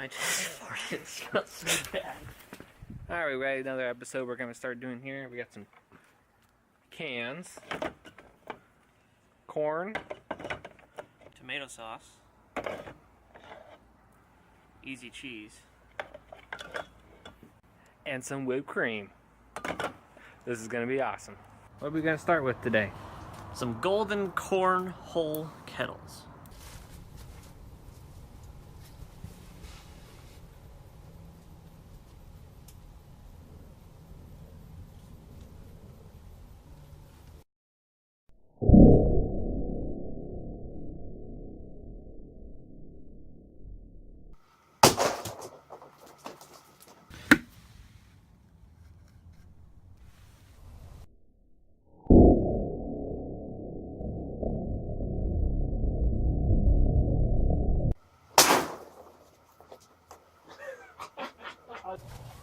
I just farted. It smells so bad. Alright, we ready? Another episode we're going to start doing here. We got some cans, corn, tomato sauce, easy cheese, and some whipped cream. This is going to be awesome. What are we going to start with today? some golden cornhole kettles.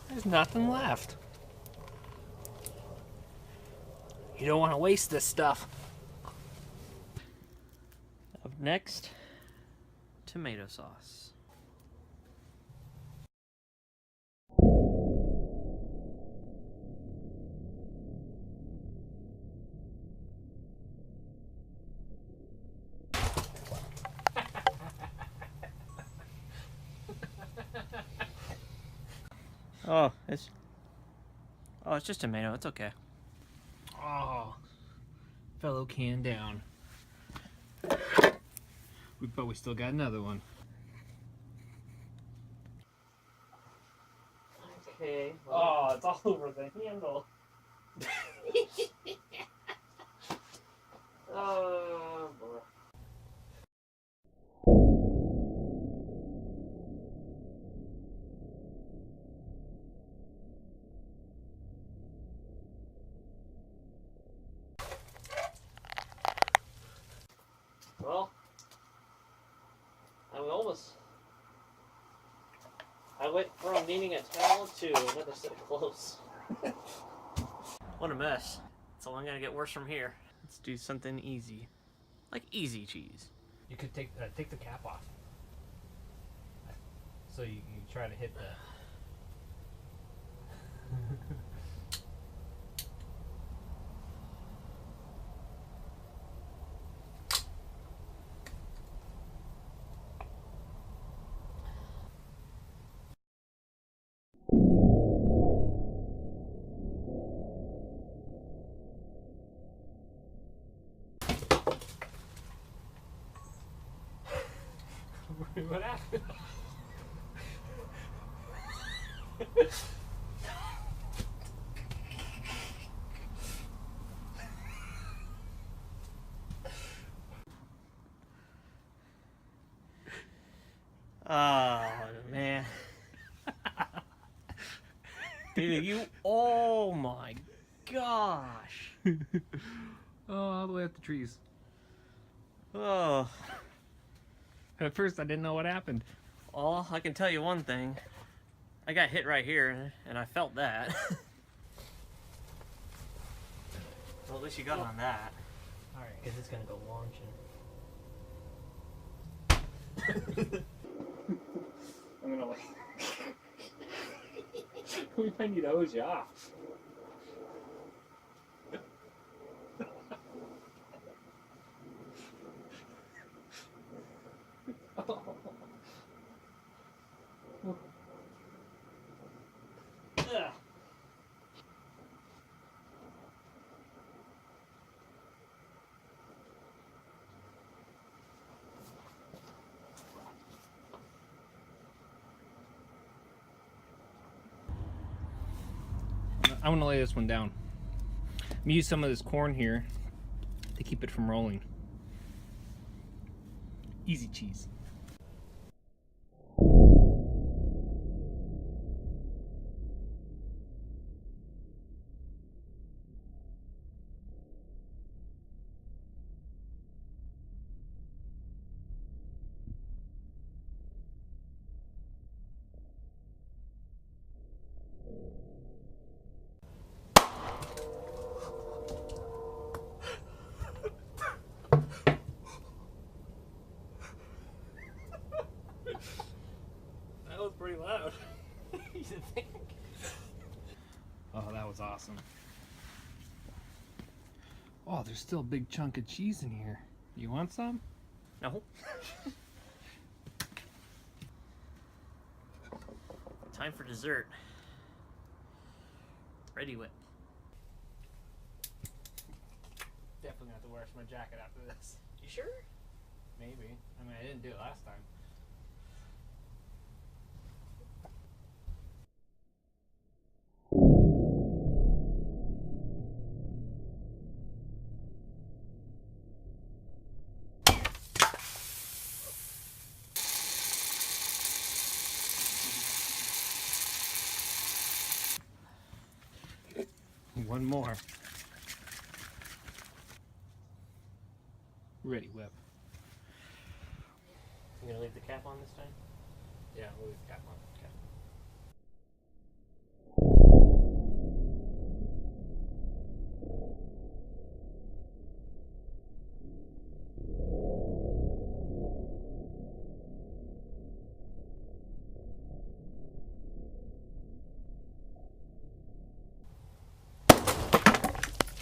There's nothing left. You don't want to waste this stuff. Up next, tomato sauce. Oh, it's just tomato. It's okay. Oh, fellow can down. But we still got another one. Okay. Oh, it's all over the handle. Oh boy. Well, I went from needing a towel to another set of clothes. What a mess. It's only gonna get worse from here. Let's do something easy. Like easy cheese. You could take the cap off. So you try to hit the... What happened? Oh man. Dude, oh my gosh. Oh, all the way up the trees. Oh. At first, I didn't know what happened. Well, I can tell you one thing. I got hit right here, and I felt that. Well, at least you got on that. Alright. Because it's going to go launching. I'm gonna like... We might need to hose you off. Ugh. I'm gonna lay this one down. I'm gonna use some of this corn here to keep it from rolling. Easy cheese. to think. Oh, that was awesome. Oh, there's still a big chunk of cheese in here. You want some? No. Time for dessert. Ready Whip. Definitely have to wear my jacket after this. You sure? Maybe. I mean, I didn't do it last time. One more. Ready Whip. You gonna leave the cap on this time? Yeah, we'll leave the cap on. Okay.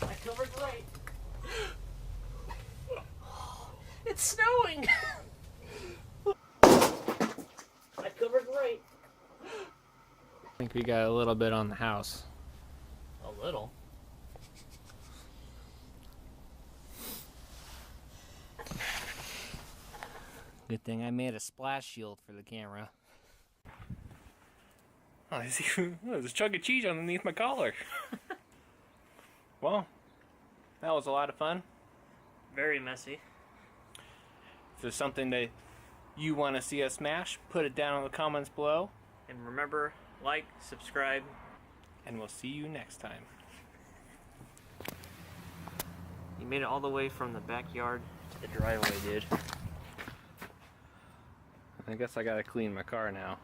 I covered right. It's snowing. I covered right. I think we got a little bit on the house. A little. Good thing I made a splash shield for the camera. Oh, there's a chunk of cheese underneath my collar. Well, that was a lot of fun. Very messy. If there's something that you want to see us smash, put it down in the comments below. And remember, like, subscribe. And we'll see you next time. You made it all the way from the backyard to the driveway, dude. I guess I gotta clean my car now.